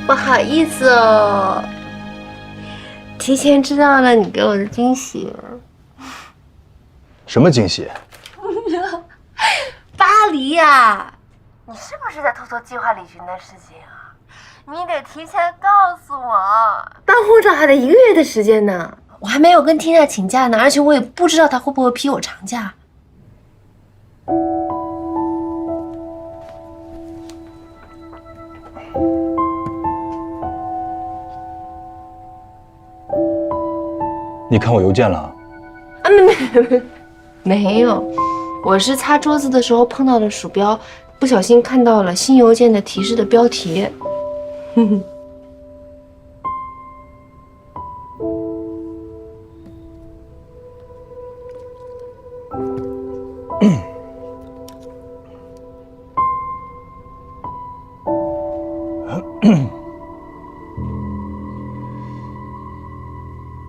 不好意思哦，提前知道了你给我的惊喜。什么惊喜？巴黎呀！你是不是在偷偷计划旅行的事情啊？你得提前告诉我。办护照还得1个月的时间呢，我还没有跟缇娜请假呢，而且我也不知道她会不会批我长假。你看我邮件了？啊，没有，我是擦桌子的时候碰到了鼠标，不小心看到了新邮件的提示的标题。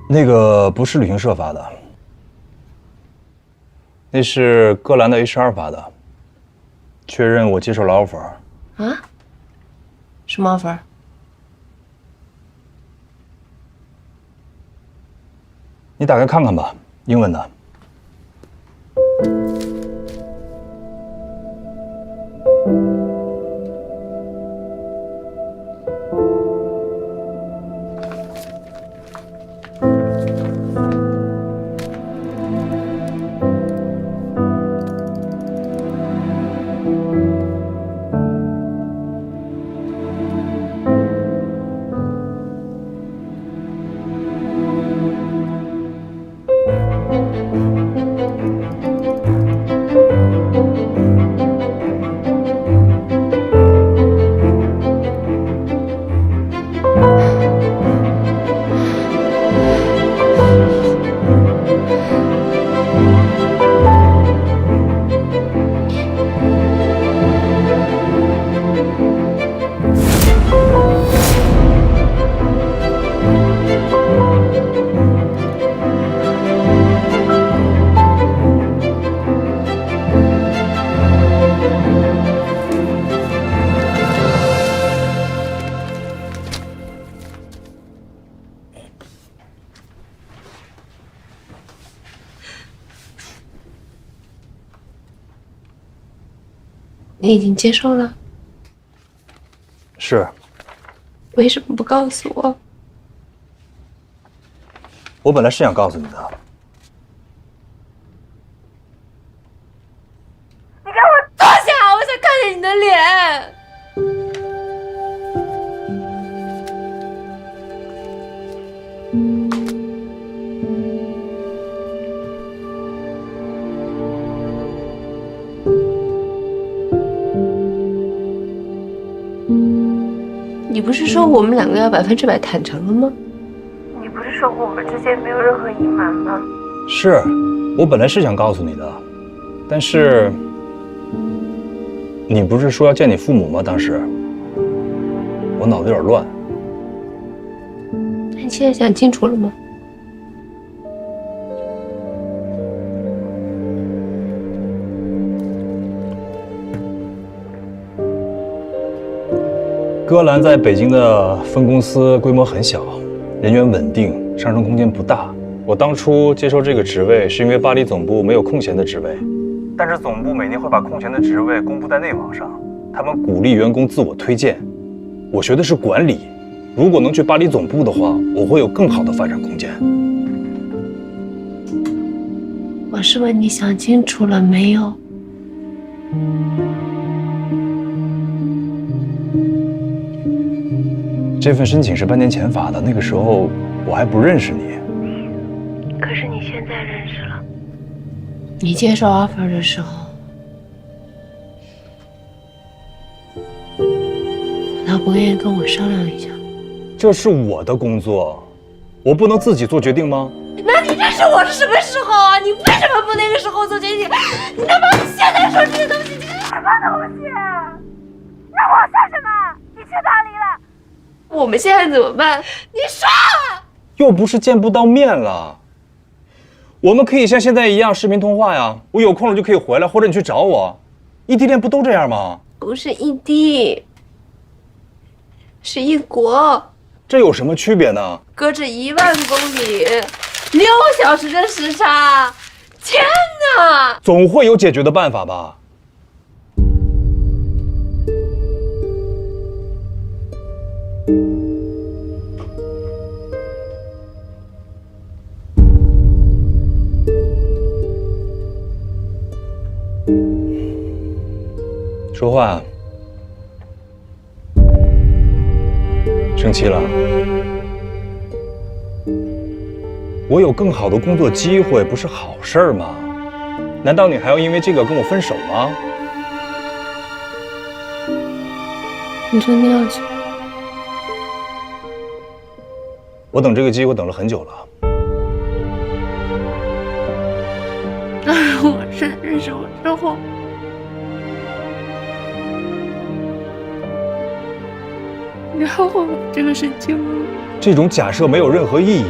那个不是旅行社发的，那是戈兰的 HR 发的，确认我接受了 offer。啊？什么 offer？你打开看看吧，英文的。你已经接受了？是。为什么不告诉我？我本来是想告诉你的。你给我坐下，我想看见你的脸。你不是说我们2个要100%坦诚了吗？你不是说我们之间没有任何隐瞒吗？是，我本来是想告诉你的，但是你不是说要见你父母吗？当时我脑子有点乱。那你现在想清楚了吗？戈兰在北京的分公司规模很小，人员稳定，上升空间不大。我当初接受这个职位是因为巴黎总部没有空闲的职位，但是总部每年会把空闲的职位公布在内网上，他们鼓励员工自我推荐。我学的是管理，如果能去巴黎总部的话，我会有更好的发展空间。我是问你想清楚了没有？这份申请是半年前发的，那个时候我还不认识你。可是你现在认识了。你接受 offer 的时候，难道不愿意跟我商量一下？这是我的工作，我不能自己做决定吗？那你认识我是什么时候啊？你为什么不那个时候做决定？你他妈现在说这些东西，这是什么东西？那我算什么？你去巴黎了，我们现在怎么办？你说。又不是见不到面了，我们可以像现在一样视频通话呀。我有空了就可以回来，或者你去找我。异地恋不都这样吗？不是异地，是一国。这有什么区别呢？隔着1万公里，6小时的时差，天哪！总会有解决的办法吧？说话。生气了？我有更好的工作机会，不是好事儿吗？难道你还要因为这个跟我分手吗？你真的要去？我等这个机会等了很久了。我认识我之后，你让我把这个事情了。这种假设没有任何意义。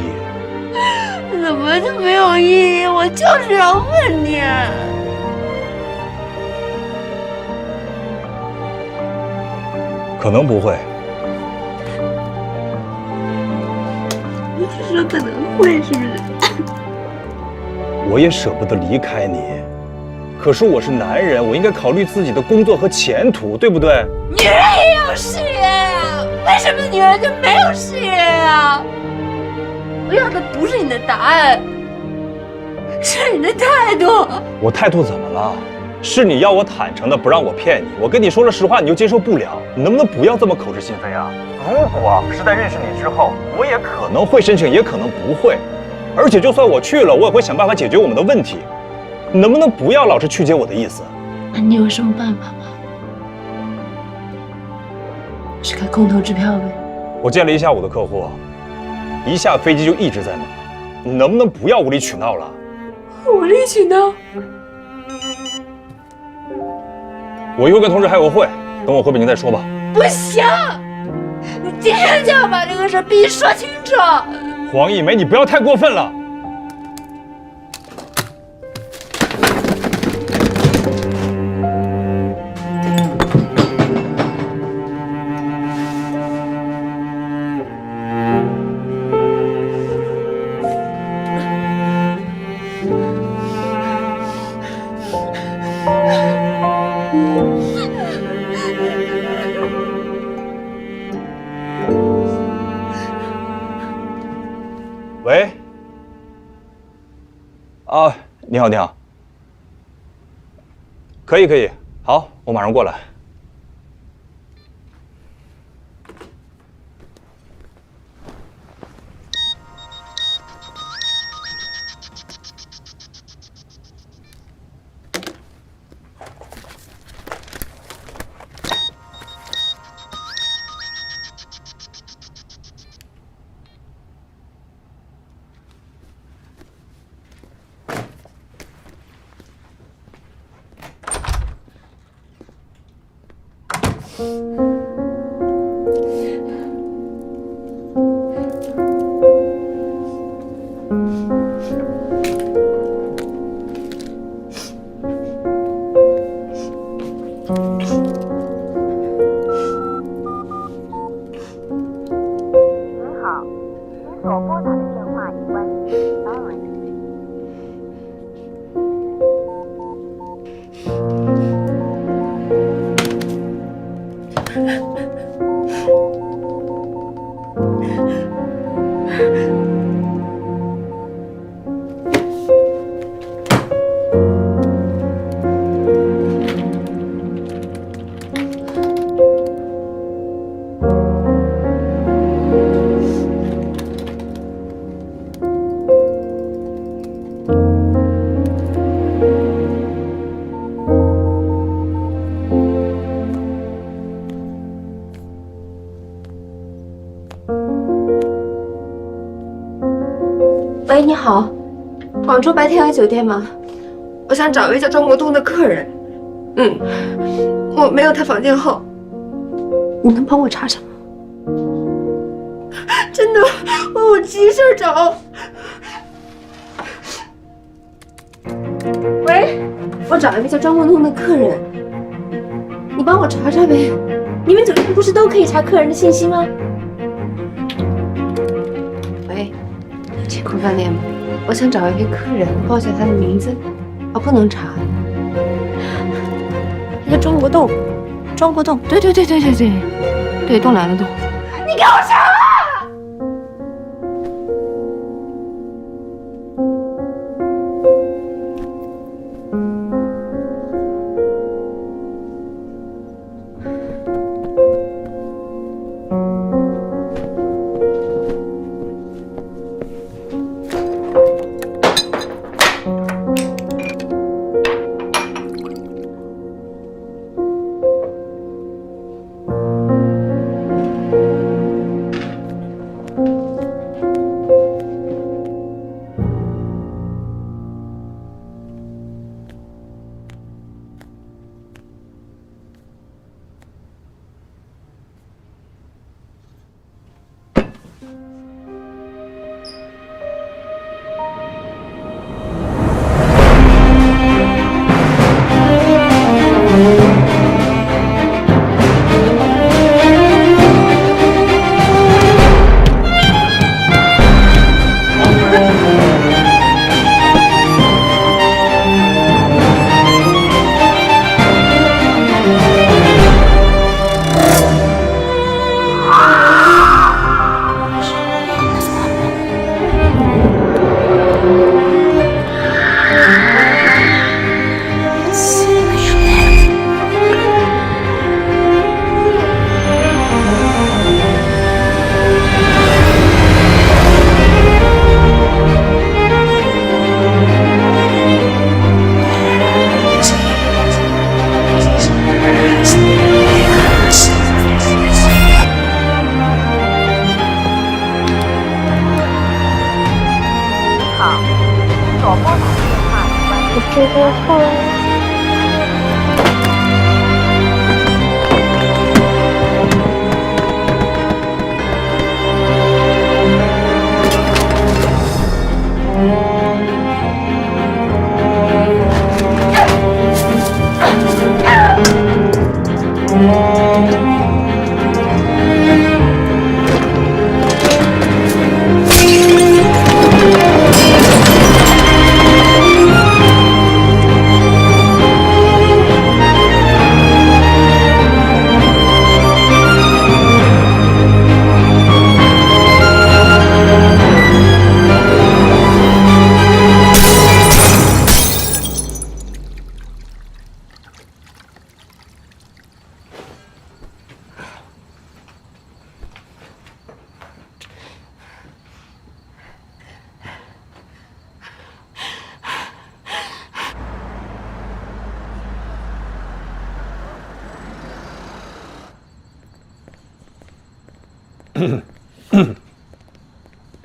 怎么就没有意义？我就是要问你。可能不会。你是说可能会，是不是？我也舍不得离开你，可是我是男人，我应该考虑自己的工作和前途，对不对？女人也有事业呀，为什么女人就没有事业呀？我要的不是你的答案，是你的态度。我态度怎么了？是你要我坦诚的，不让我骗你。我跟你说了实话，你就接受不了。你能不能不要这么口是心非啊？如果是在认识你之后，我也可能会申请，也可能不会。而且就算我去了，我也会想办法解决我们的问题。你能不能不要老是曲解我的意思？那你有什么办法吗？是开空头支票呗。我见了一下午的客户，一下飞机就一直在忙。你能不能不要无理取闹了？无理取闹？我一会儿跟同事开个会，等我回北京再说吧。不行，你今天就要把这个事必须说清楚。黄一梅，你不要太过分了。喂，啊，你好，你好，可以可以，好，我马上过来。喂，你好，广州白天鹅酒店吗？我想找一位叫庄国栋的客人。我没有他房间号，你能帮我查查吗？真的，我急事找。喂，我找一位叫庄国栋的客人，你帮我查查呗。你们酒店不是都可以查客人的信息吗？喂，天空饭店吗？我想找一位客人，报一下他的名字。哦，不能查。那个庄国栋，庄国栋，对，栋来了栋。你给我查！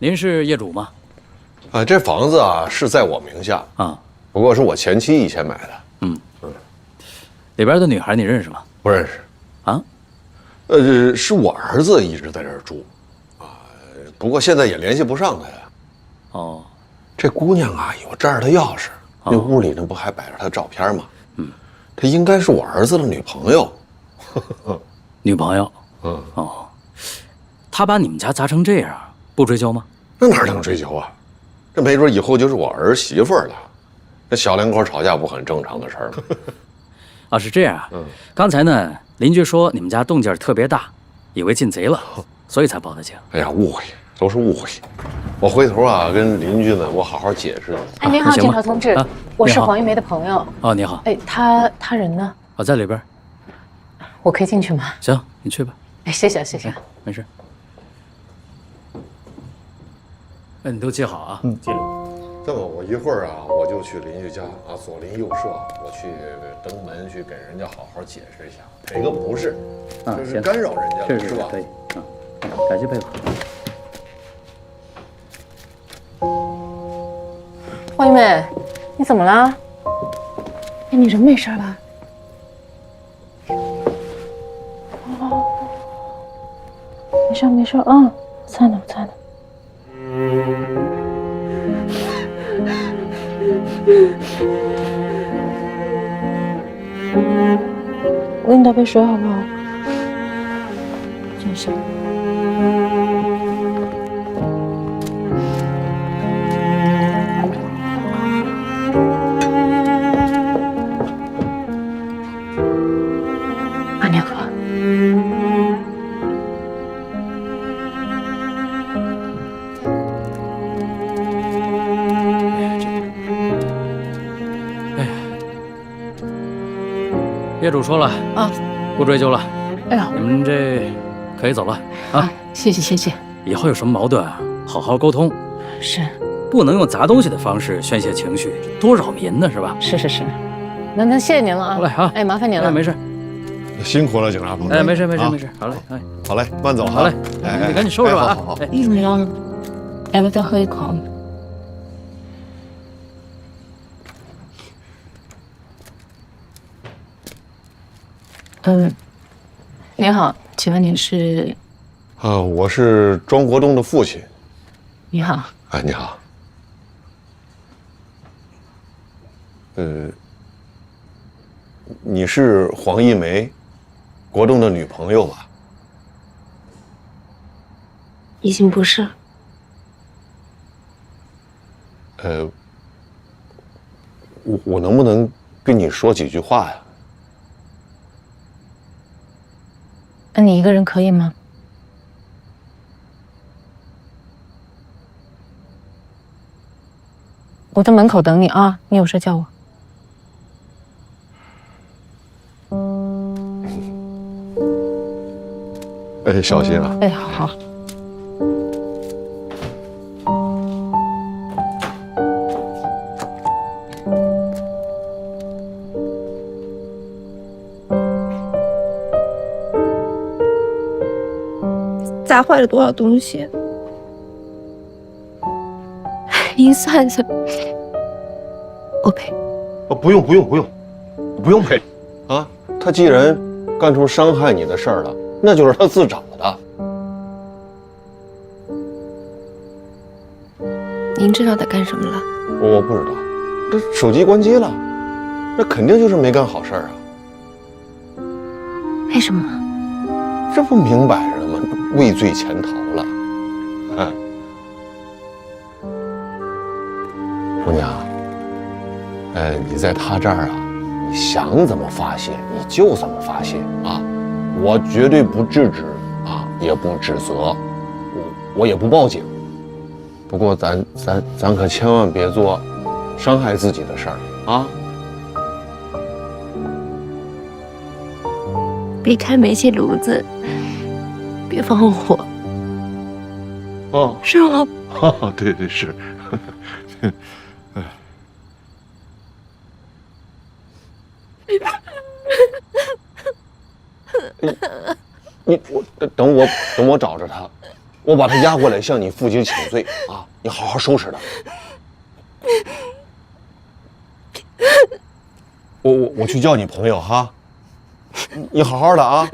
您是业主吗？这房子啊是在我名下啊，不过是我前妻以前买的。里边的女孩你认识吗？不认识。啊？是我儿子一直在这儿住，不过现在也联系不上他呀。哦，这姑娘啊有这儿的钥匙，那屋里呢不还摆着她的照片吗？这应该是我儿子的女朋友。女朋友？哦，他把你们家砸成这样，不追究吗？那哪能追究啊？这没准以后就是我儿媳妇了。这小两口吵架不很正常的事儿吗？啊，是这样啊。刚才呢，邻居说你们家动静特别大，以为进贼了，所以才报的警。哎呀，误会，都是误会。我回头啊跟邻居们我好好解释。哎，您好，警察同志，我是你好黄玉梅的朋友。哦，你好。哎，他人呢？我在里边。我可以进去吗？行，你去吧。哎，谢谢谢谢。没事。那你都记好啊。记住。这么，我一会儿啊，我就去邻居家啊，左邻右舍，我去登门去给人家好好解释一下，赔个不是，这是干扰人家的，是吧？可以啊，感谢配合。黄玉梅，你怎么了？哎，你人没事吧？哦，没事没事，我在呢，我在呢。我给你倒杯水好不好？没事。慢点喝。业主说了啊，不追究了。哎呀，你们这可以走了啊！谢谢谢谢。以后有什么矛盾啊，好好沟通。是，不能用砸东西的方式宣泄情绪，多扰民呢，是吧？是。那谢谢您了啊！好嘞啊！哎，麻烦您了。哎，没事。辛苦了，警察同志。哎，没事。好嘞，哎，好嘞，慢走哈。好嘞，你赶紧收拾吧啊！好。怎么样？要不要再喝一口？您好，请问您是？我是庄国栋的父亲。你好。哎，你好。你是黄一梅，国栋的女朋友吧？已经不是。我能不能跟你说几句话呀？那你一个人可以吗？我在门口等你啊，你有事叫我。哎，小心啊！哎，好。砸坏了多少东西？您算算，我赔。不用赔，啊！他既然干出伤害你的事儿了，那就是他自找的。您知道他干什么了？我不知道，这手机关机了，那肯定就是没干好事儿啊。为什么？这不明摆着的吗？畏罪潜逃了。姑娘，你在他这儿啊，你想怎么发泄你就怎么发泄啊，我绝对不制止啊，也不指责，我也不报警。不过咱可千万别做伤害自己的事儿啊。别开煤气炉子，别放火。哦，是吗？对是。你等我找着他，我把他押过来向你父亲请罪啊！你好好收拾他。我去叫你朋友哈，你好好的啊。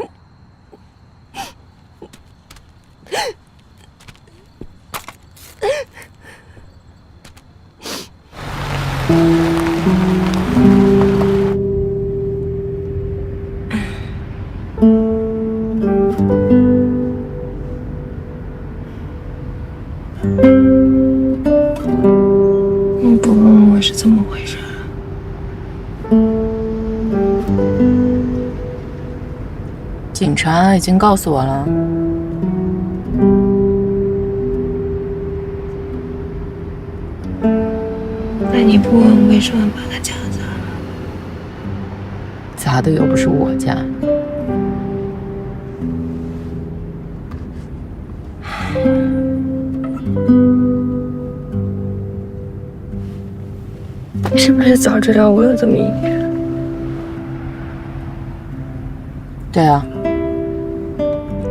你不问我是怎么回事？警察已经告诉我了。那你不问为什么把他家砸了？砸的又不是我家。你是不是早知道我有这么一天？对啊，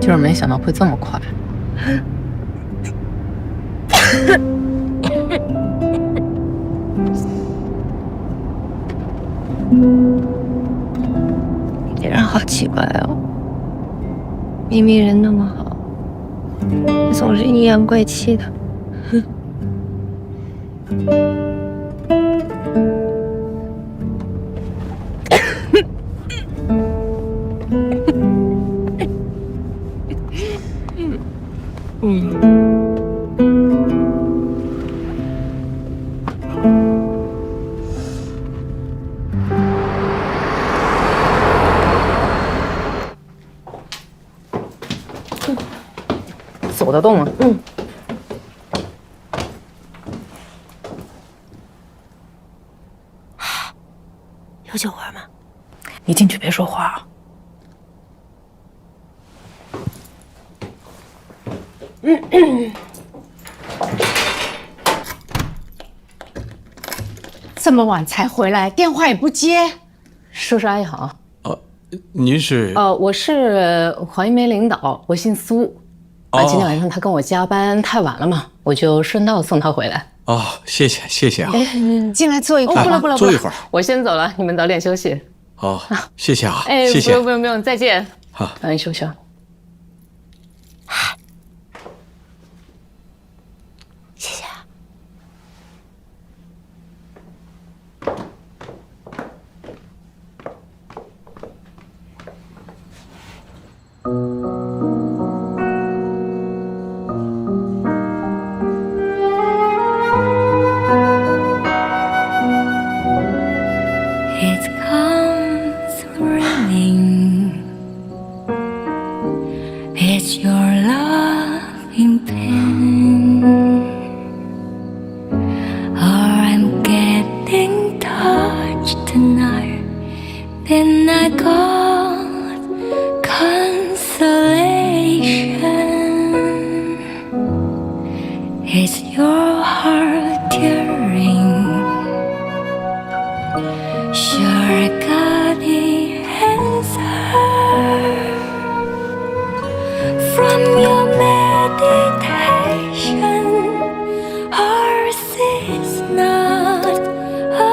就是没想到会这么快。你这人好奇怪哦，明明人那么好，你总是阴阳怪气的。走得动吗？有酒窝吗？你进去别说话啊。这么晚才回来，电话也不接。叔叔阿姨好。您是？我是黄一梅领导，我姓苏。今天晚上他跟我加班太晚了嘛，我就顺道送他回来。哦，谢谢啊。进来坐一会儿。不了，坐一会儿。我先走了，你们早点休息。好，谢谢啊。谢谢。不用，再见。好，你休息。谢谢。It comes raining. It's your love in pain, or I'm getting touched tonight. Then I got consolation. It's your heart tearing. Sure, I got the answer from your meditation. Ours is not a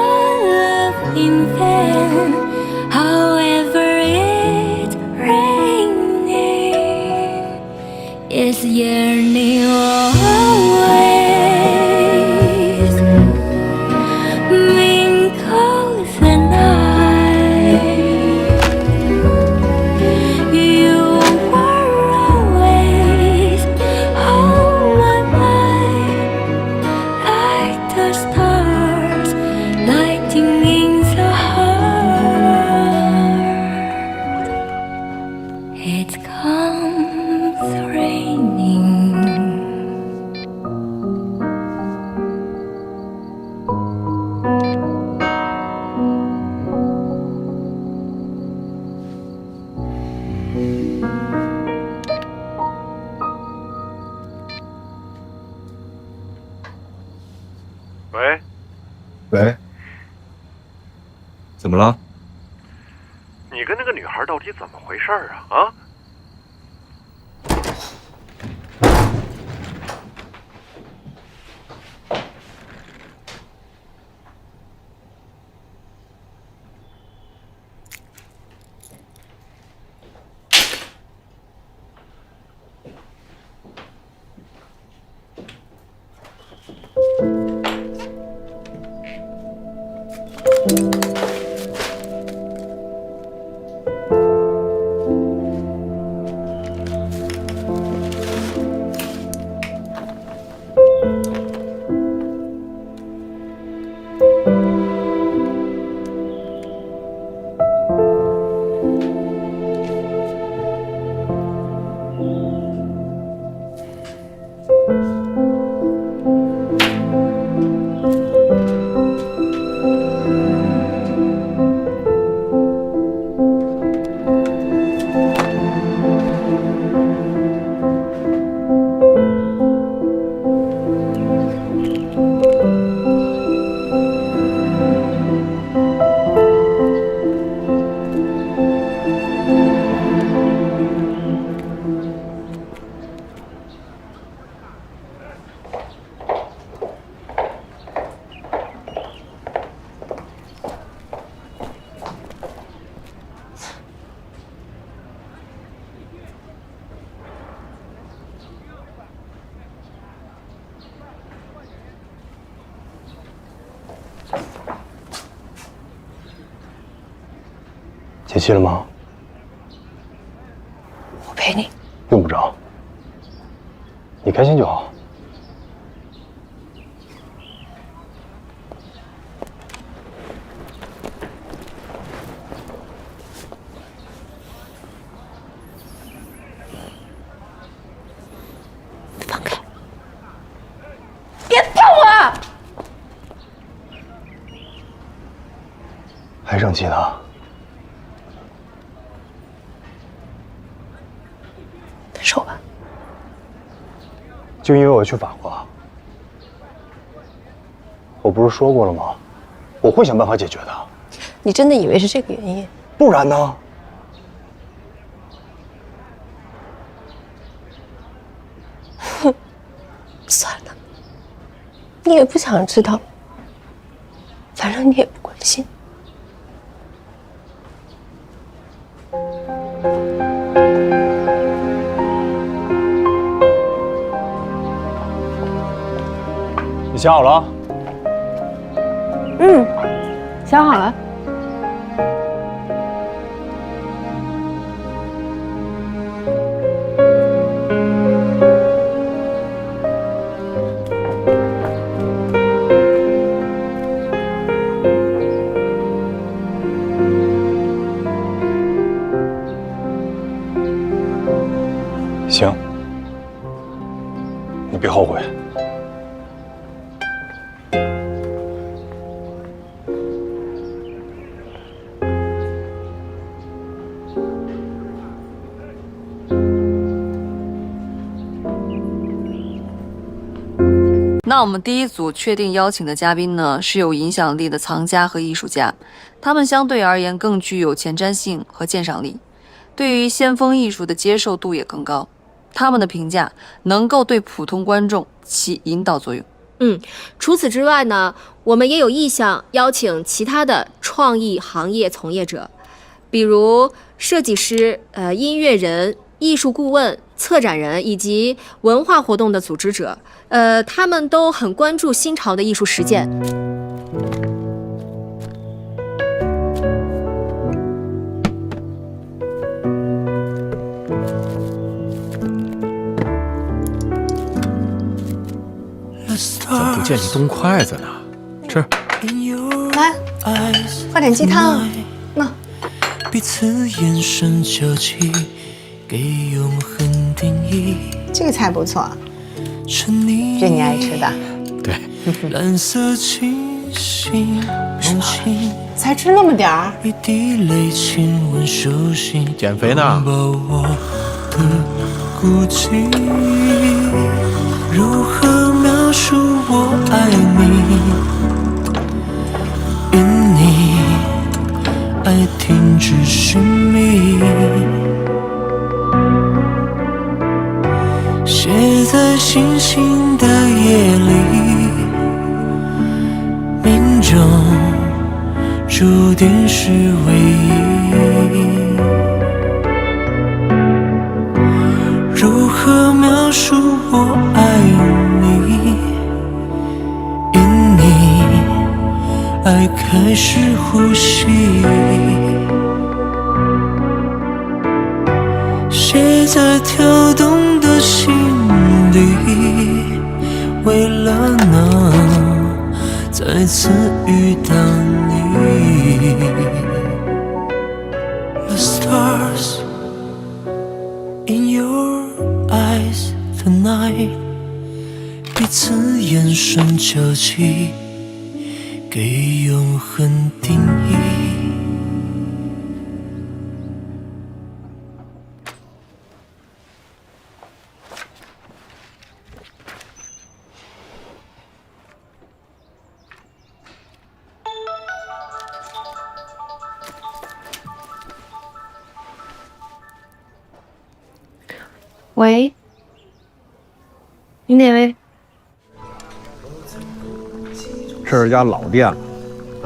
love in vain. However, it's raining. It's yearning always. Mingle the night. You were always on my mind, like the stars lighting in the heart. It comes raining.喂，怎么了？你跟那个女孩到底怎么回事啊？啊？解气了吗？我陪你。用不着。你开心就好。放开！别碰我！还生气呢？分手吧。就因为我去法国，我不是说过了吗？我会想办法解决的。你真的以为是这个原因？不然呢？哼，算了，你也不想知道，反正你也不关心。你想好了？嗯，想好了。行，你别后悔。那我们第一组确定邀请的嘉宾呢，是有影响力的藏家和艺术家，他们相对而言更具有前瞻性和鉴赏力，对于先锋艺术的接受度也更高，他们的评价能够对普通观众起引导作用。除此之外呢，我们也有意向邀请其他的创意行业从业者，比如设计师、音乐人、艺术顾问、策展人以及文化活动的组织者，他们都很关注新潮的艺术实践。怎么不见你动筷子呢？吃。来，喝点鸡汤。那。彼此眼神交集，给永恒定义。这个菜不错，这你爱吃的。对。蓝色清醒，梦境。才吃那么点儿。一滴泪亲吻手心。减肥呢。抱我的孤寂。如何描述我爱你？因你爱停止寻觅，写在星星的夜里，命中注定是唯一。如何描述我爱你？因你爱开始呼吸，写在跳动的心里，为了能再次遇到你。The stars in your eyes tonight， 彼此眼神交集，给永恒定义。喂，你哪位？这是家老店了，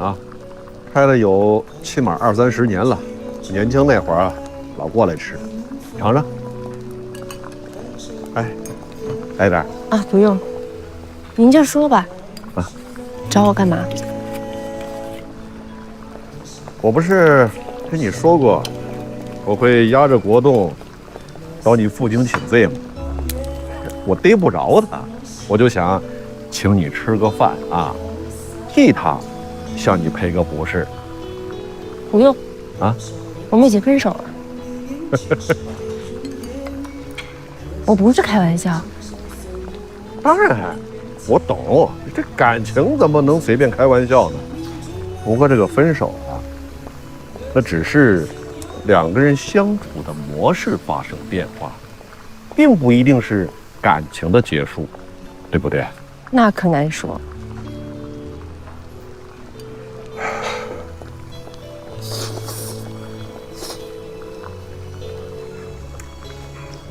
啊，开了有起码20-30年了。年轻那会儿啊，老过来吃，尝尝。哎，来点啊，不用，您就说吧。啊，找我干嘛？我不是跟你说过，我会押着国栋找你父亲请罪吗？我逮不着他，我就想请你吃个饭啊，替他向你赔个不是。不用啊，我们已经分手了。我不是开玩笑。当然，我懂，这感情怎么能随便开玩笑呢？不过这个分手啊，那只是两个人相处的模式发生变化，并不一定是感情的结束，对不对？那可难说。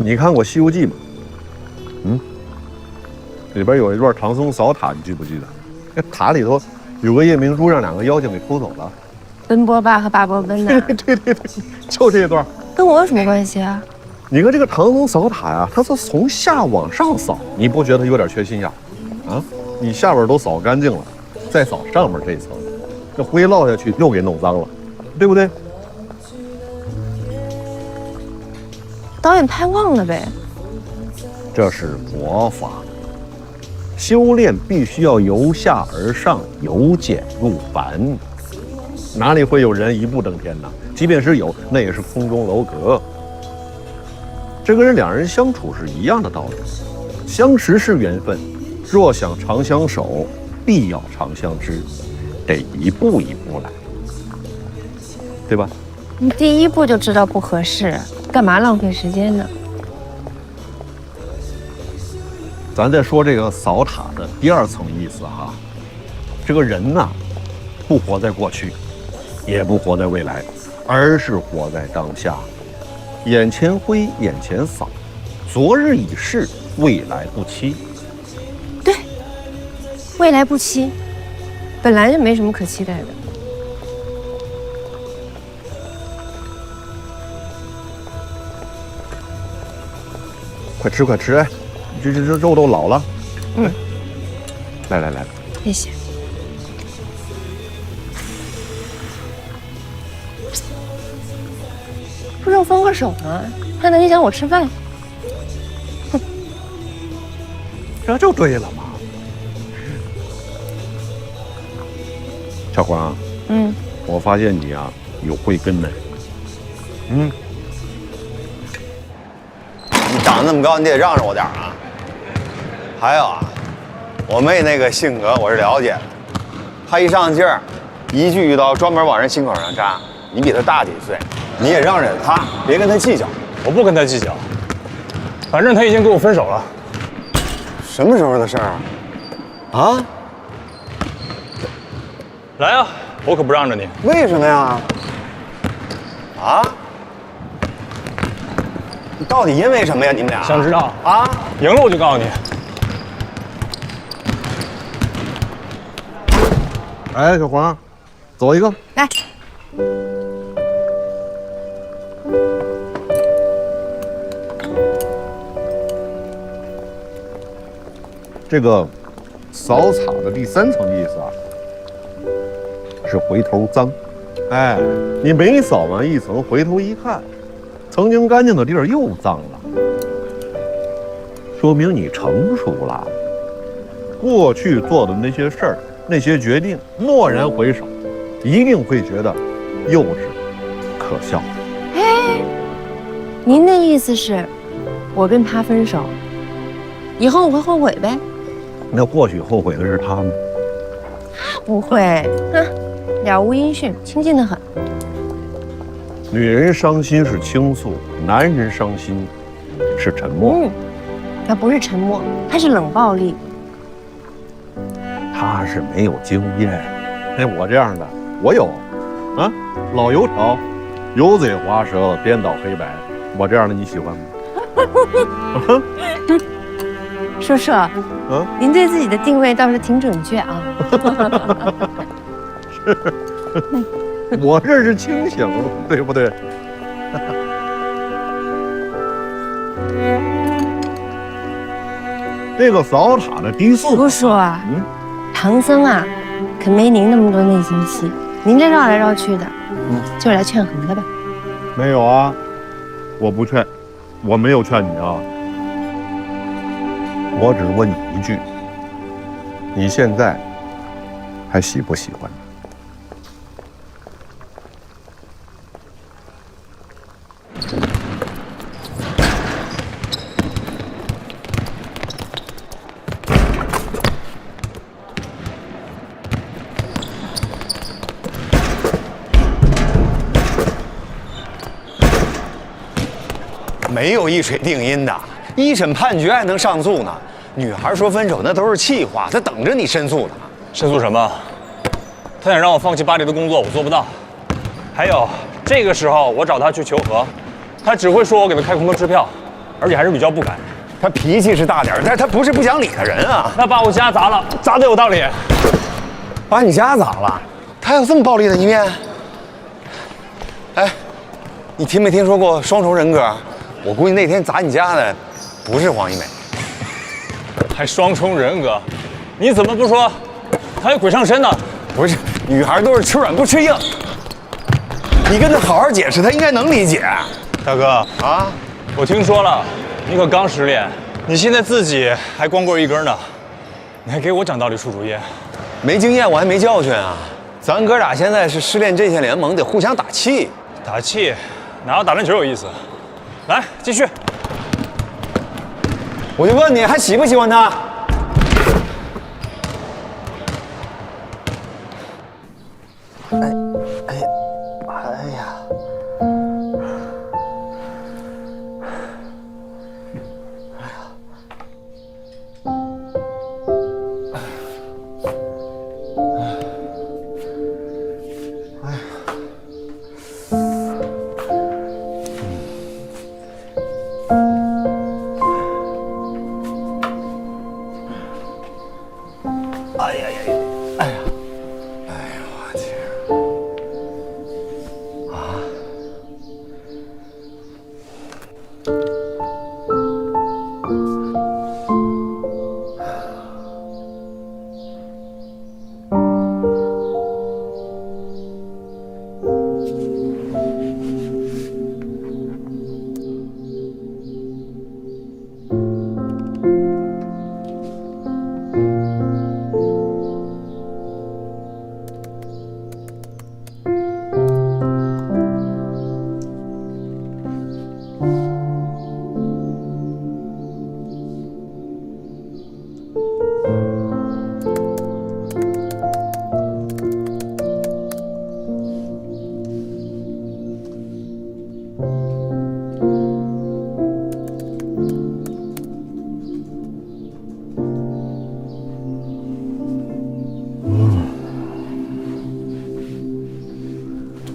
你看过《西游记》吗？里边有一段唐僧扫塔，你记不记得？那塔里头有个夜明珠，让两个妖精给偷走了。奔波霸和霸波奔呢？对，就这一段。跟我有什么关系啊？你看这个唐僧扫塔呀，他是从下往上扫，你不觉得有点缺心眼啊？你下边都扫干净了，再扫上面这一层，这灰落下去又给弄脏了，对不对？导演拍忘了呗。这是佛法，修炼必须要由下而上，由简入繁，哪里会有人一步登天呢？即便是有，那也是空中楼阁。这跟两人相处是一样的道理，相识是缘分，若想长相守，必要长相知，得一步一步来，对吧？你第一步就知道不合适，干嘛浪费时间呢？咱再说这个扫塔的第二层意思哈，这个人呐，不活在过去，也不活在未来，而是活在当下，眼前灰眼前扫，昨日已逝，未来不期。对，未来不期，本来就没什么可期待的。快吃快吃，哎，这肉都老了。来，谢谢。不是要分个手吗？还能影响我吃饭？哼，这就对了嘛。小黄，我发现你啊有慧根呢。你长那么高，你得让着我点啊。还有啊，我妹那个性格我是了解的，她一上劲儿，一句一刀专门往人心口上扎。你比她大几岁，你也让着她，别跟她计较。我不跟她计较，反正她已经跟我分手了。什么时候的事儿啊？啊？来啊，我可不让着你。为什么呀？啊？你到底因为什么呀？你们俩想知道啊？赢了我就告诉你。哎，小黄，走一个。来。这个扫草的第三层意思啊，是回头脏。哎，你每扫完一层，回头一看，曾经干净的地儿又脏了，说明你成熟了。过去做的那些事儿、那些决定，蓦然回首，一定会觉得幼稚、可笑。哎，您的意思是，我跟他分手，以后我会后悔呗？那或许后悔的是他呢？不会，了无音讯，清静得很。女人伤心是倾诉，男人伤心是沉默。他不是沉默，他是冷暴力。他是没有经验。哎，我这样的，我有，啊，老油条，油嘴滑舌，颠倒黑白。我这样的你喜欢吗？叔叔，您对自己的定位倒是挺准确啊。是，我这是清醒，对不对？这个扫塔的第四，叔叔，唐僧啊，可没您那么多内心戏。您这绕来绕去的，就来劝和的吧。没有啊，我不劝，我没有劝你啊。我只问你一句，你现在还喜不喜欢？没有一锤定音的，一审判决还能上诉呢。女孩说分手那都是气话，她等着你申诉呢。申诉什么？他想让我放弃巴黎的工作，我做不到。还有，这个时候我找他去求和，他只会说我给他开空头支票，而且还是屡教不改。他脾气是大点，但是他不是不讲理的人啊。他把我家砸了，砸得有道理。把你家砸了？他有这么暴力的一面？哎，你听没听说过双重人格？我估计那天砸你家的不是黄一梅。还双重人格？你怎么不说他有鬼上身呢？不是，女孩都是吃软不吃硬。你跟他好好解释，他应该能理解。大哥啊，我听说了，你可刚失恋，你现在自己还光棍一根呢，你还给我讲道理出主意？没经验，我还没教训啊。咱哥俩现在是失恋阵线联盟，得互相打气。打气，哪有打篮球有意思？来，继续。我就问你，还喜不喜欢他？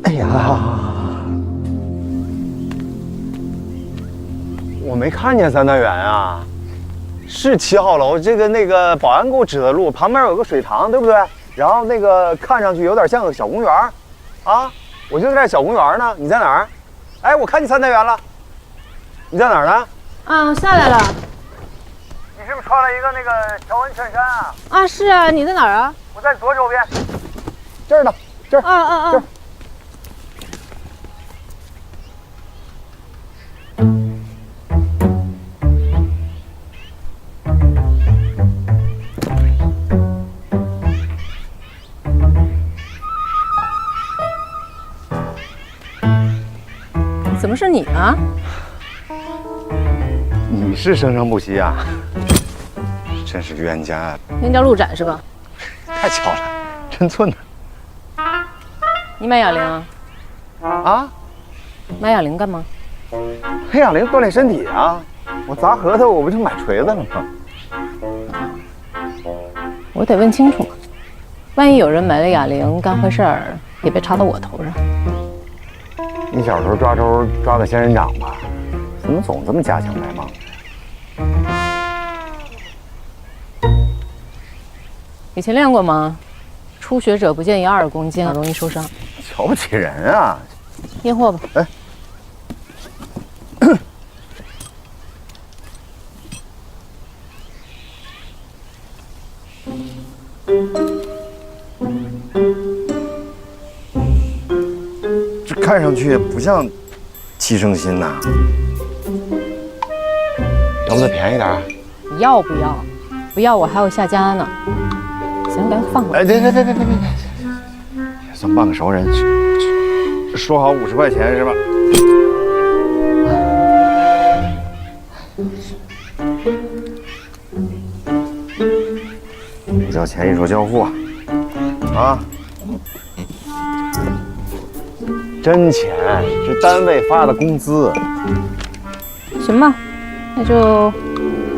哎呀！我没看见三大元啊，是7号楼这个那个保安给我指的路，旁边有个水塘，对不对？然后那个看上去有点像个小公园，啊，我就在小公园呢。你在哪儿？哎，我看见三大元了，你在哪儿呢？啊，下来了。你是不是穿了一个那个条纹衬衫啊？啊，是啊，你在哪儿啊？我在左手边，这儿呢，这儿。这儿。怎么是你啊？你是生生不息啊！真是冤家啊！冤家路窄是吧？太巧了，真寸呢。你买哑铃啊？啊？买哑铃干嘛？买哑铃锻炼身体啊！我砸核桃，我不就买锤子了吗？我得问清楚，万一有人买了哑铃干坏事儿，也别插到我头上。你小时候抓周抓个仙人掌吧，怎么总这么家强来忙？以前练过吗？初学者不建议20公斤，容易受伤。瞧不起人啊！验货吧。哎。这看上去也不像7升锌呐，要不再便宜点？一要不要？不要我还要下家呢。行，赶紧放了。哎，别，也算半个熟人，说好50块钱是吧？不交钱一手交付啊！真钱，是单位发的工资。行吧，那就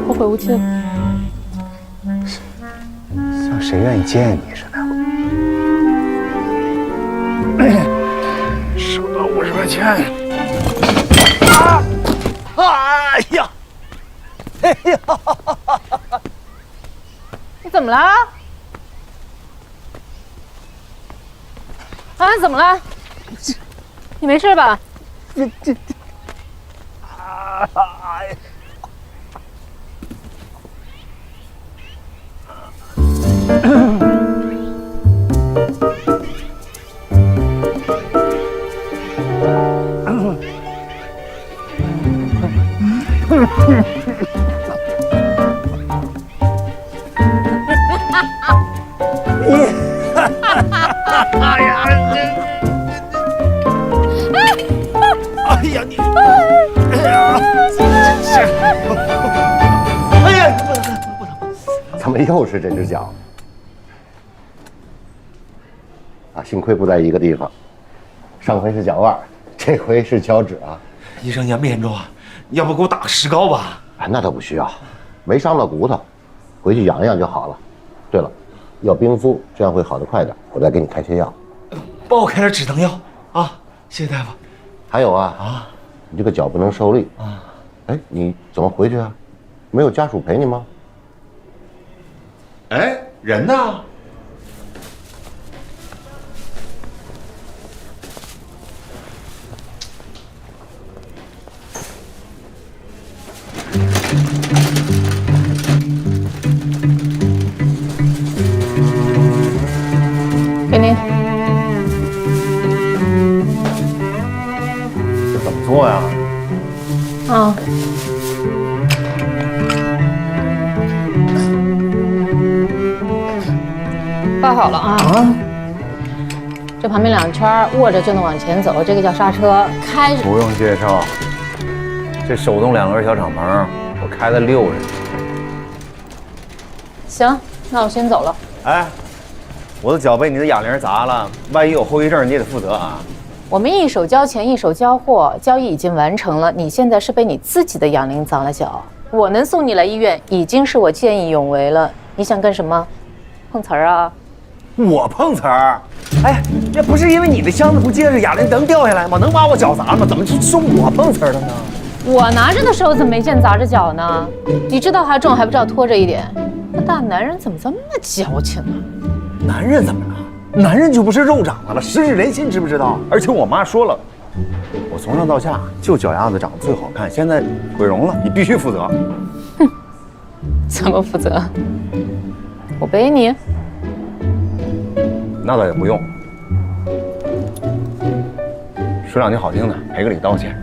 后会无期了。像谁愿意见你似的。收到50块钱。哎呀！哎呀！你怎么了？啊，怎么了？你没事吧？哎呀，哎呀你，哎呀，怎么又是这只脚？啊，幸亏不在一个地方，上回是脚腕，这回是脚趾啊。医生严不严重啊？要不给我打个石膏吧？啊，那倒不需要，没伤到骨头，回去养一养就好了。对了，要冰敷，这样会好得快点。我再给你开些药。帮我开点止疼药啊！谢谢大夫。还有啊，你这个脚不能受力啊。哎，你怎么回去啊？没有家属陪你吗？哎，人呢？给您。这怎么做呀？啊。抱好了啊！这旁边2圈握着就能往前走，这个叫刹车。开不用介绍，这手动2轮小敞篷，我开了6人。行，那我先走了。哎，我的脚被你的哑铃砸了，万一有后遗症你也得负责啊。我们一手交钱一手交货，交易已经完成了。你现在是被你自己的哑铃砸了脚，我能送你来医院，已经是我见义勇为了。你想干什么？碰瓷儿啊？我碰瓷儿？哎，这不是因为你的箱子不结实，哑铃能掉下来吗？能把我脚砸吗？怎么就说我碰瓷儿了呢？我拿着的时候怎么没见砸着脚呢？你知道它重还不知道拖着一点？那大男人怎么这么矫情啊？男人怎么了？男人就不是肉长的了，十指连心，知不知道？而且我妈说了，我从上到下就脚丫子长得最好看，现在毁容了，你必须负责。哼，怎么负责？我背你？那倒也不用，说两句好听的，赔个礼道歉。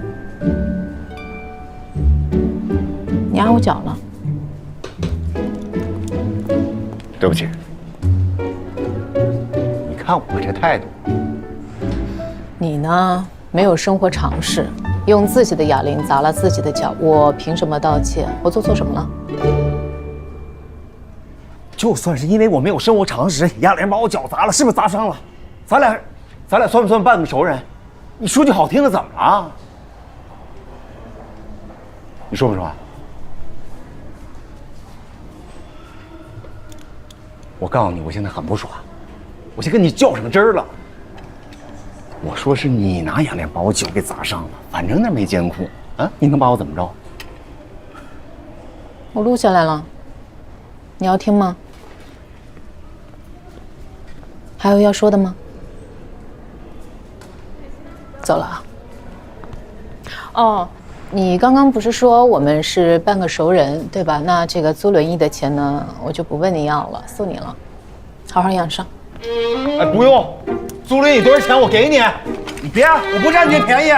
你压我脚了，对不起。你看我这态度，你呢？没有生活常识，用自己的哑铃砸了自己的脚，我凭什么道歉？我做错什么了？就算是因为我没有生活常识，哑铃把我脚砸了，是不是砸伤了？咱俩算不算半个熟人？你说句好听的，怎么了？你说不说？我告诉你，我现在很不爽，我先跟你较上真儿了。我说是你拿哑铃把我脚给砸伤了，反正那没监控啊，你能把我怎么着？我录下来了，你要听吗？还有要说的吗？走了啊。哦，你刚刚不是说我们是半个熟人，对吧？那这个租轮椅的钱呢，我就不问你要了，送你了，好好养伤。哎，不用，租轮椅多少钱我给你，你别，我不占你便宜。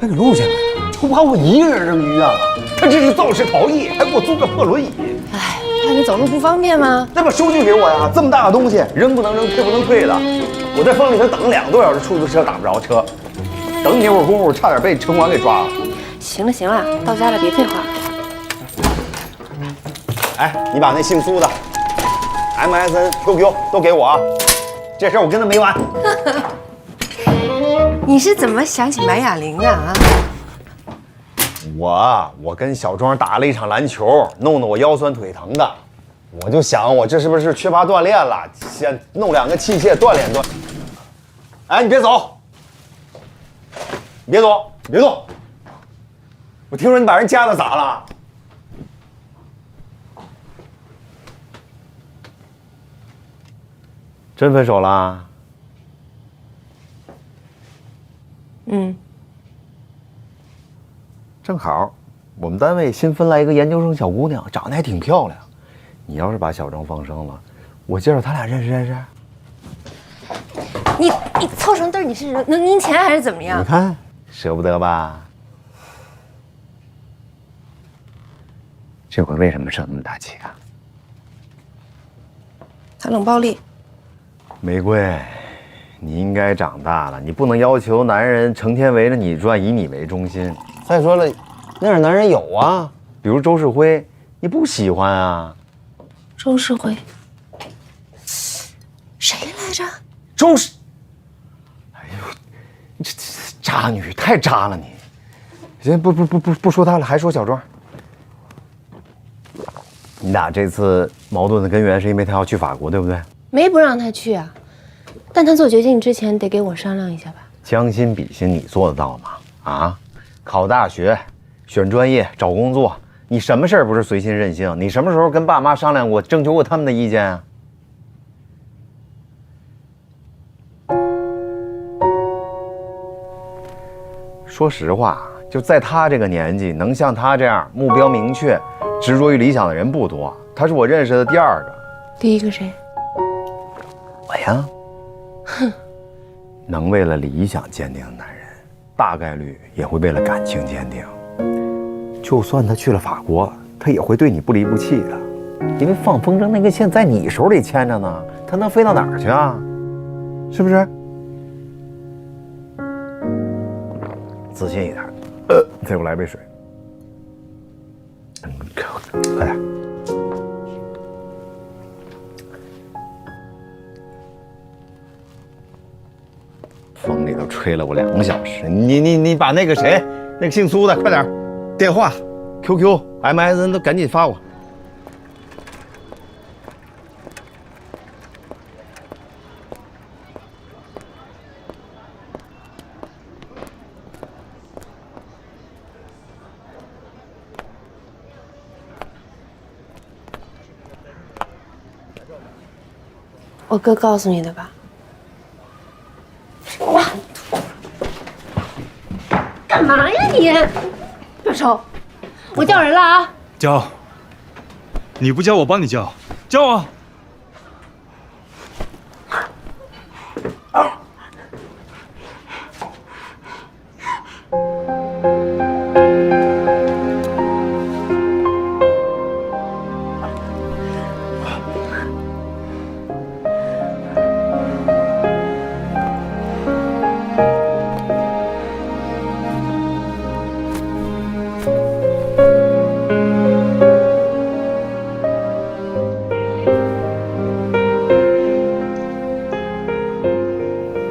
哎还给录下来了，就怕我一个人扔医院了。他这是肇事逃逸，还给我租个破轮椅。哎，怕你走路不方便吗？那把收据给我呀！这么大的东西，扔不能扔，退不能退的。我在风里头等了2个多小时，出租车打不着车，等你那会儿功夫，差点被城管给抓了。行了行了，到家了别废话。哎，你把那姓苏的 MSN、QQ 都给我啊！这事儿我跟他没完。你是怎么想起白哑铃的啊？我跟小庄打了一场篮球，弄得我腰酸腿疼的。我就想，我这是不是缺乏锻炼了？先弄2个器械锻炼锻炼。哎，你别走，你别走，你别动！我听说你把人家的砸了。真分手啦？嗯。正好，我们单位新分来一个研究生小姑娘，长得还挺漂亮。你要是把小张放生了，我介绍他俩认识认识。你凑成对儿，你是能赢钱还是怎么样？你看，舍不得吧？这回为什么生那么大气啊？他冷暴力。玫瑰，你应该长大了，你不能要求男人成天围着你转，以你为中心。再说了，那样男人有啊，比如周世辉，你不喜欢啊？周世辉，谁来着？周世，哎呦，你这渣女太渣了你！行，不说他了，还说小庄。你俩这次矛盾的根源是因为他要去法国，对不对？没不让他去啊，但他做决定之前得给我商量一下吧。将心比心，你做得到吗？啊？考大学、选专业、找工作，你什么事儿不是随心任性？你什么时候跟爸妈商量过、征求过他们的意见啊？说实话，就在他这个年纪，能像他这样目标明确、执着于理想的人不多。他是我认识的第2个。第1个谁？我呀。哼，能为了理想坚定的男人，大概率也会为了感情坚定。就算他去了法国，他也会对你不离不弃的，因为放风筝那根线在你手里牵着呢，他能飞到哪儿去啊？是不是？自信一点。再给我来杯水。快点。风里头吹了我2个小时，你把那个谁，那个姓苏的，快点，电话、QQ、MSN 都赶紧发我。我哥告诉你的吧？干嘛呀你？别抽！我叫人了啊！叫。你不叫我帮你叫，叫啊！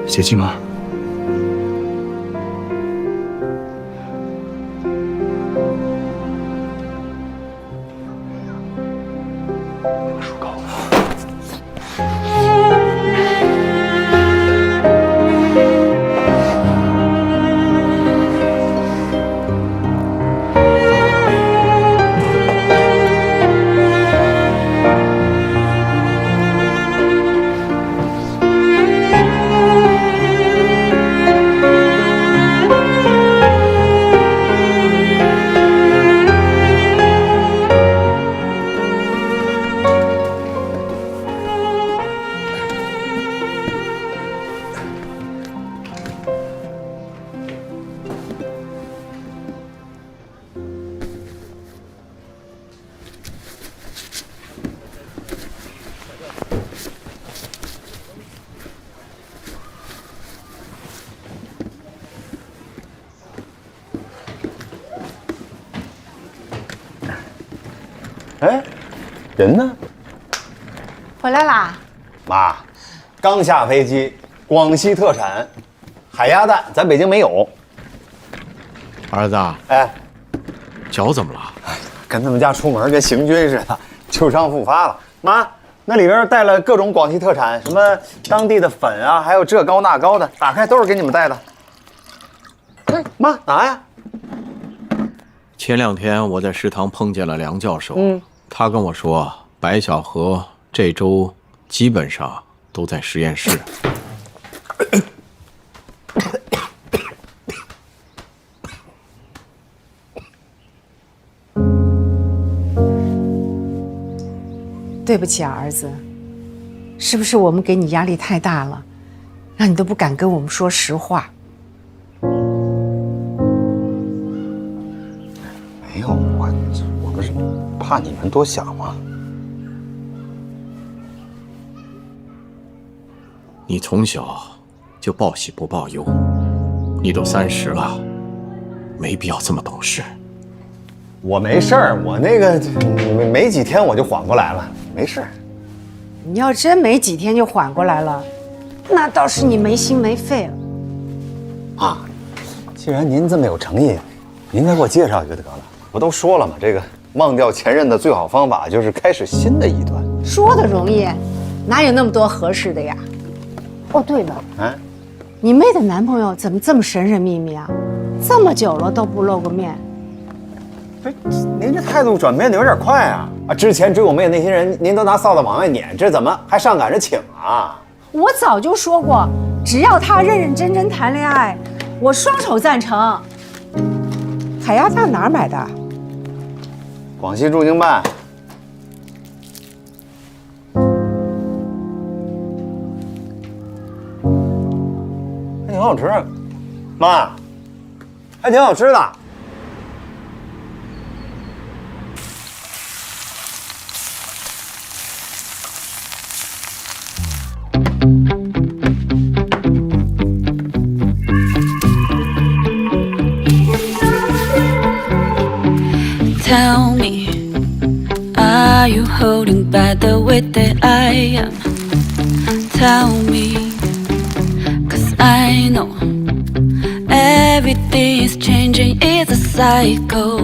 解气吗？树高。哎，人呢？回来啦。妈，刚下飞机，广西特产海鸭蛋，咱北京没有。儿子，哎，脚怎么了？跟他们家出门跟行军似的，旧伤复发了。妈，那里边带了各种广西特产，什么当地的粉啊，还有这糕那糕的，打开都是给你们带的。哎，妈，拿呀。前2天我在食堂碰见了梁教授，他跟我说，白小河这周基本上都在实验室。对不起啊，儿子，是不是我们给你压力太大了，让你都不敢跟我们说实话？没有，我不是怕你们多想吗？你从小就报喜不报忧，你都30了，没必要这么懂事。我没事儿，我那个没几天我就缓过来了，没事。你要真没几天就缓过来了，那倒是你没心没肺了。啊，既然您这么有诚意，您再给我介绍一个得了。我都说了嘛，这个忘掉前任的最好方法就是开始新的一段。说的容易，哪有那么多合适的呀？哦，对了，啊，你妹的男朋友怎么这么神神秘秘啊？这么久了都不露个面。您这态度转变的有点快啊！之前追我妹那些人，您都拿扫把往外撵，这怎么还上赶着请啊？我早就说过，只要他认认真真谈恋爱，我双手赞成。海鸭蛋哪儿买的？广西驻京办。还挺好吃，妈，还挺好吃的。Tell me, are you holding back the way that I am? Tell me, 'cause I know everything is changing, it's a cycle.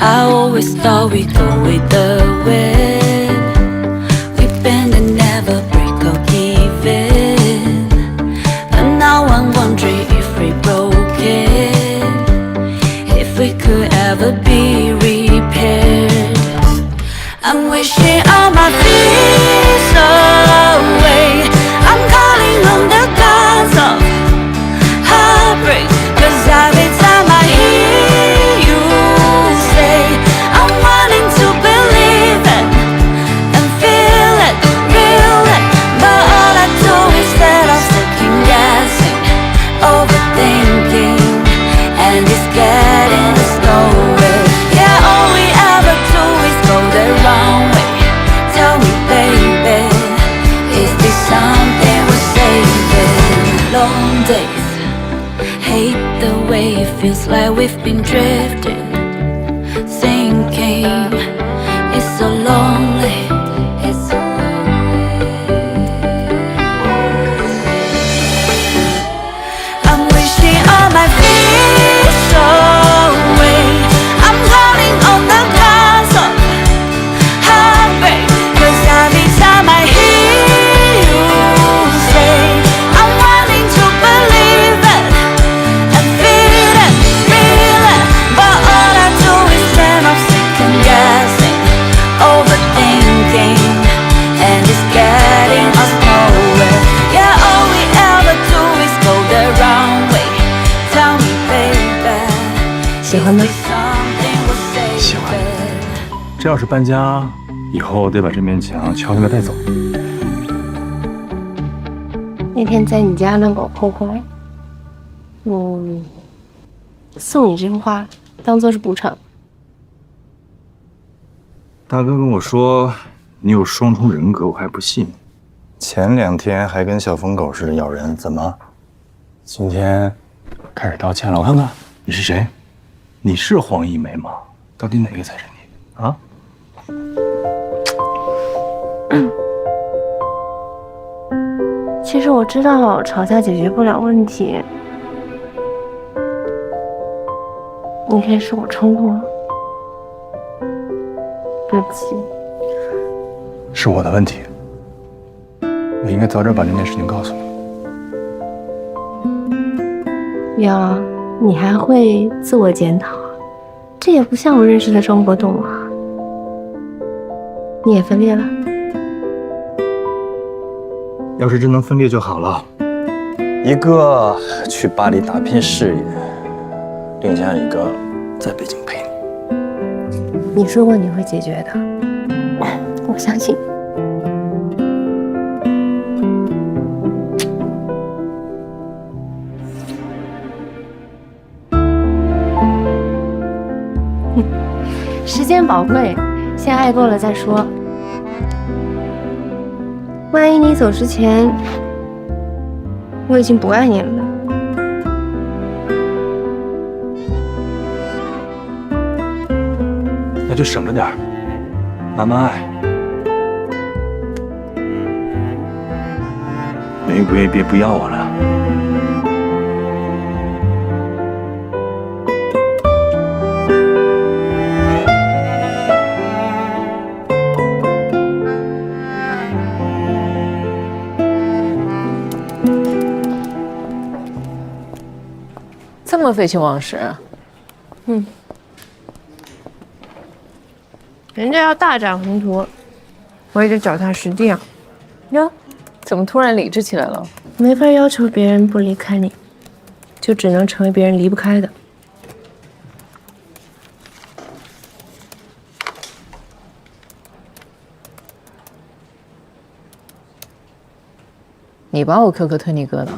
I always thought we'd go with the wind. We bend and never break or give in. And now I'm wondering if we broke it, if we could ever be repaired. I'm wishing all my fears away. I'm calling on the gods of heartbreak, 'cause every time I hear you say I'm wanting to believe it and feel it, real it, but all I do is that I'm second guessing, overthinking, and it's getting us nowhere. Yeah, all we ever do is go the wrong way. Tell me, baby, is this something we're saving? Long days, hate the way it feels like we've been drifting, thinking it's so lonely. It's so I'm wishing all my fears away. I'm calling on the gods of heartbreak, 'cause every time I hear you say I'm wanting to believe it and feel it, real it, but all I do is stand up second guessing, overthinking, and it's getting us nowhere. Yeah, all we ever do is go the wrong way. Tell me, baby, 喜欢吗？喜欢。这要是搬家，以后得把这面墙敲下来带走。那天在你家门口碰花，送你这花当做是补偿。大哥跟我说你有双重人格，我还不信。前2天还跟小疯狗似的咬人，怎么？今天开始道歉了？我看看你是谁？你是黄一梅吗？到底哪个才是你？啊？其实我知道吵架解决不了问题，那天是我冲动了，对不起。是我的问题，我应该早点把这件事情告诉你。瑶，你还会自我检讨啊？这也不像我认识的中国动物啊。你也分裂了？要是真能分裂就好了。一个去巴黎打拼事业，另加一个在北京陪你。你说过你会解决的，我相信。时间宝贵，先爱过了再说。万一你走之前，我已经不爱你了呢？那就省着点儿，慢慢爱。愿意不愿意别不要我了。这么废寝忘食？人家要大展宏图，我也得脚踏实地啊。哟，怎么突然理智起来了？没法要求别人不离开你，就只能成为别人离不开的。你把我 QQ 推你哥的？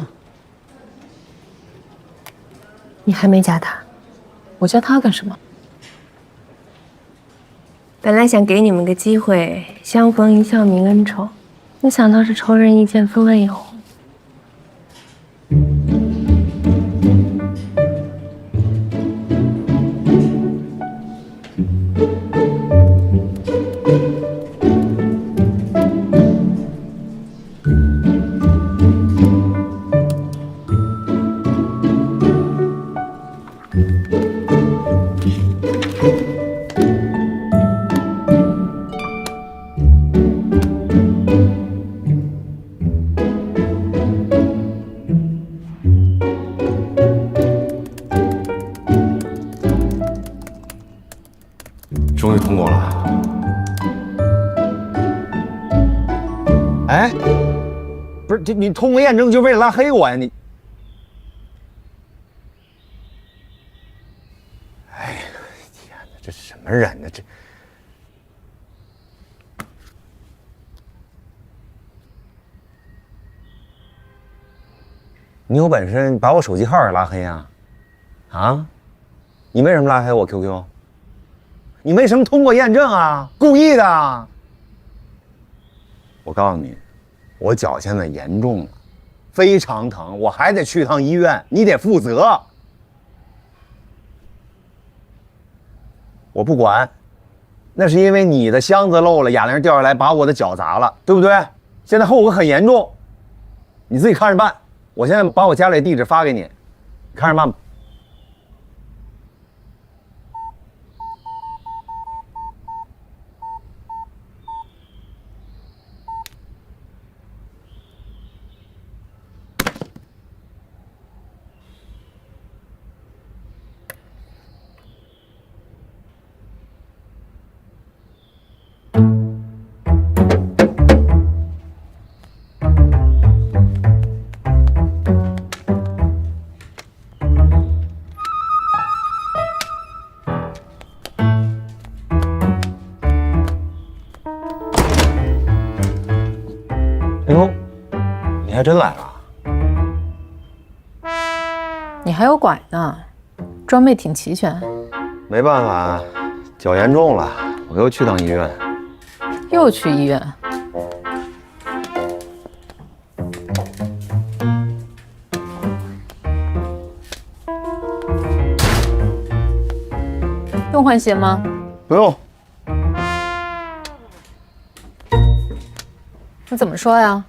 你还没加他？我加他干什么？本来想给你们个机会，相逢一笑泯恩仇，没想到是仇人一见分外眼红。终于通过了。哎，不是，你通过验证就为了拉黑我呀？你，哎呀，天哪，这什么人呢？这，你有本事把我手机号也拉黑呀？啊？你为什么拉黑我 QQ？你为什么通过验证啊？故意的！我告诉你，我脚现在严重了，非常疼，我还得去趟医院，你得负责。我不管，那是因为你的箱子漏了，哑铃掉下来把我的脚砸了，对不对？现在后果很严重，你自己看着办。我现在把我家里地址发给你，你看着办吧。哎呦，你还真来了！你还有拐呢，装备挺齐全。没办法，脚严重了，我又去趟医院。又去医院？用换鞋吗？不用，你怎么说呀？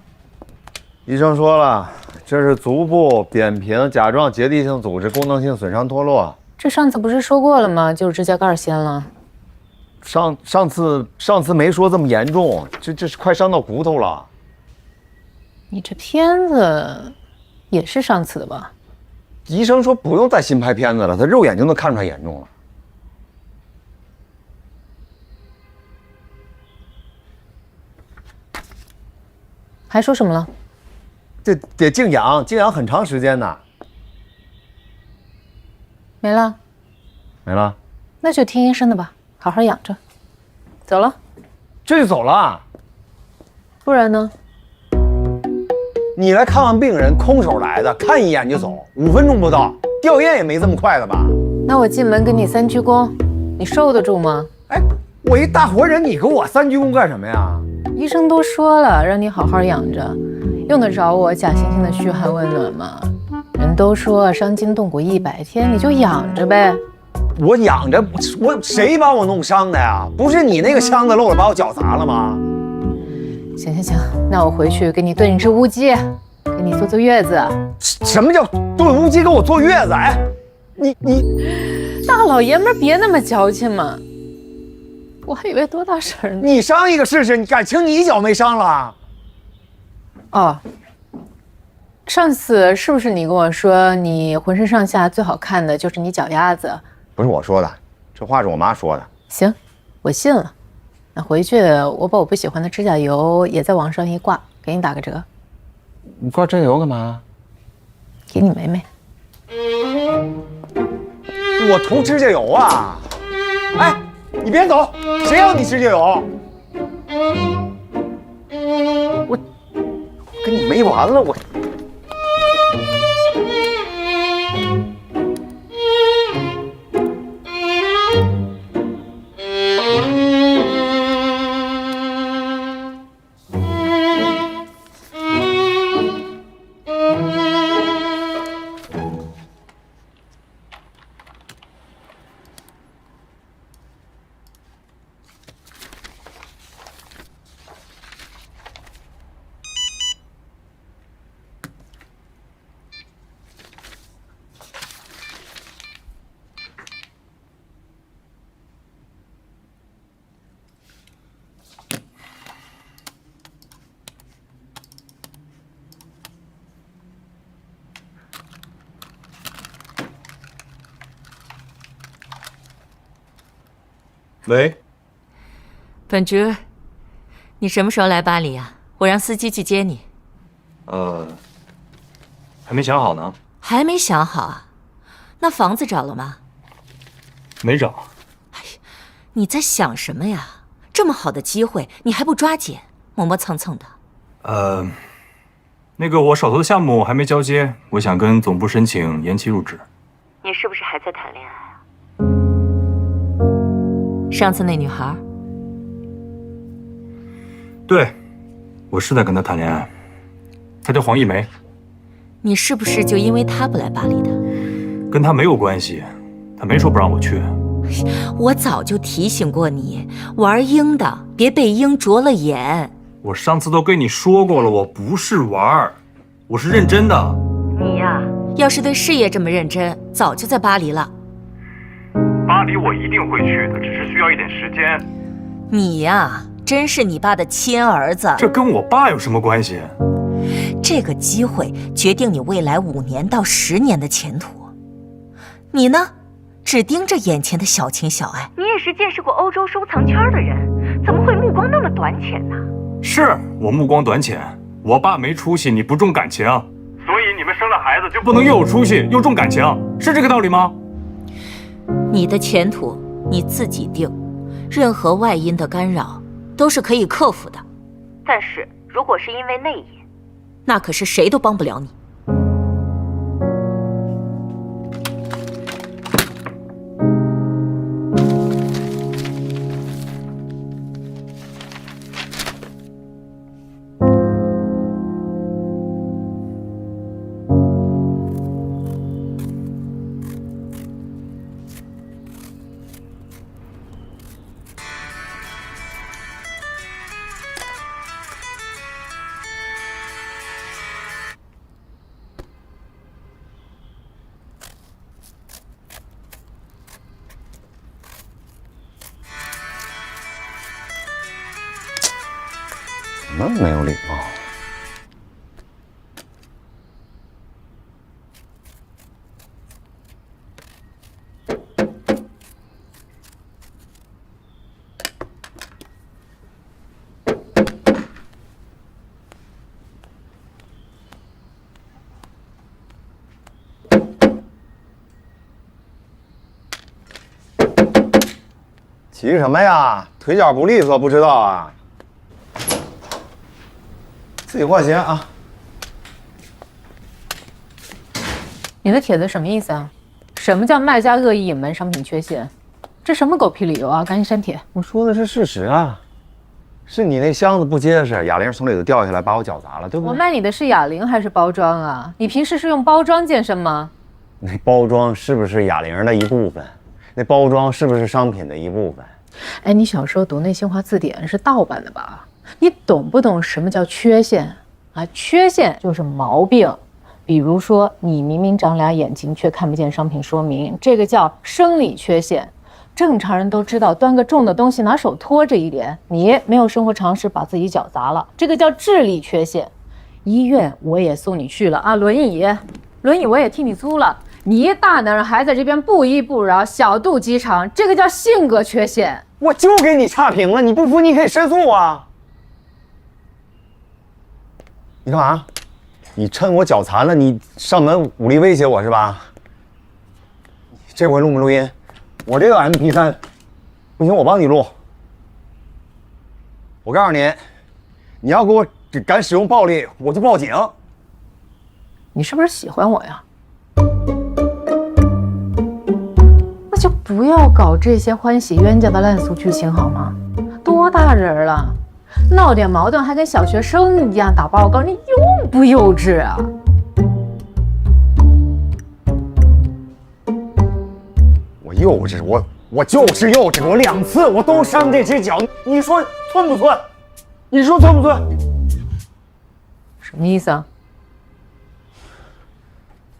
医生说了，这是足部扁平甲状结缔性组织功能性损伤脱落。这上次不是说过了吗？就是指甲盖先了。上次没说这么严重，这是快伤到骨头了。你这片子也是上次的吧？医生说不用再新拍片子了，他肉眼就能看出来严重了。还说什么了？这得静养，静养很长时间呢。没了，没了，那就听医生的吧，好好养着。走了，这就走了？不然呢？你来看望病人，空手来的，看一眼就走，5分钟不到，吊唁也没这么快的吧？那我进门跟你3鞠躬，你受得住吗？哎，我一大活人，你给我3鞠躬干什么呀？医生都说了，让你好好养着，用得着我假惺惺的嘘寒问暖吗？人都说伤筋动骨100天，你就养着呗。我养着，我谁把我弄伤的呀？不是你那个箱子漏了，把我脚砸了吗？行，那我回去给你炖一只乌鸡，给你坐月子。什么叫炖乌鸡给我坐月子？哎，你大老爷们别那么矫情嘛！我还以为多大事儿呢。你伤一个试试，你感情你一脚没伤了？哦，上次是不是你跟我说你浑身上下最好看的就是你脚丫子？不是我说的，这话是我妈说的。行，我信了。那回去我把我不喜欢的指甲油也在网上一挂，给你打个折。你挂指甲油干嘛？给你梅梅。我涂指甲油啊？哎，你别走，谁要你指甲油？我跟你没完了，我。喂，本职，你什么时候来巴黎呀？我让司机去接你。还没想好呢。还没想好啊？那房子找了吗？没找。你在想什么呀？这么好的机会，你还不抓紧，磨磨蹭蹭的。那个我手头的项目还没交接，我想跟总部申请延期入职。你是不是还在谈恋爱啊？上次那女孩？对，我是在跟她谈恋爱，她叫黄一梅。你是不是就因为她不来巴黎的？跟她没有关系，她没说不让我去。我早就提醒过你，玩鹰的别被鹰啄了眼。我上次都跟你说过了，我不是玩，我是认真的。你呀，要是对事业这么认真，早就在巴黎了。巴黎我一定会去的，只是需要一点时间。你呀，真是你爸的亲儿子。这跟我爸有什么关系？这个机会决定你未来5年到10年的前途。你呢，只盯着眼前的小情小爱。你也是见识过欧洲收藏圈的人，怎么会目光那么短浅呢？是我目光短浅，我爸没出息，你不重感情，所以你们生了孩子就不能又有出息又重感情，是这个道理吗？你的前途你自己定，任何外因的干扰都是可以克服的。但是如果是因为内因，那可是谁都帮不了你。么没有礼貌？急什么呀？腿脚不利索不知道啊？自己换鞋啊！你的帖子什么意思啊？什么叫卖家恶意隐瞒商品缺陷？这什么狗屁理由啊！赶紧删帖！我说的是事实啊，是你那箱子不结实，哑铃从里头掉下来把我脚砸了，对不对？我卖你的是哑铃还是包装啊？你平时是用包装健身吗？那包装是不是哑铃的一部分？那包装是不是商品的一部分？哎，你小时候读那新华字典是盗版的吧？你懂不懂什么叫缺陷啊？缺陷就是毛病，比如说你明明长俩眼睛却看不见商品说明，这个叫生理缺陷。正常人都知道端个重的东西拿手托着一点，你没有生活常识把自己脚砸了，这个叫智力缺陷。医院我也送你去了啊，轮椅我也替你租了。你一大男人还在这边不依不饶，小肚鸡肠，这个叫性格缺陷。我就给你差评了，你不服你可以申诉啊！你干嘛？你趁我脚残了，你上门武力威胁我是吧？这回录没录音？我这个 MP3，不行我帮你录。我告诉你，你要给我敢使用暴力，我就报警。你是不是喜欢我呀？那就不要搞这些欢喜冤家的烂俗剧情好吗？多大人了，闹点矛盾还跟小学生一样打报告，你幼不幼稚啊？我幼稚，我就是幼稚，我2次我都伤这只脚，你说寸不寸？你说寸不寸？什么意思啊？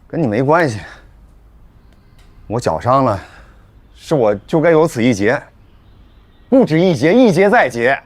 跟你没关系，我脚伤了，是我就该有此一劫，不止一劫，一劫再劫。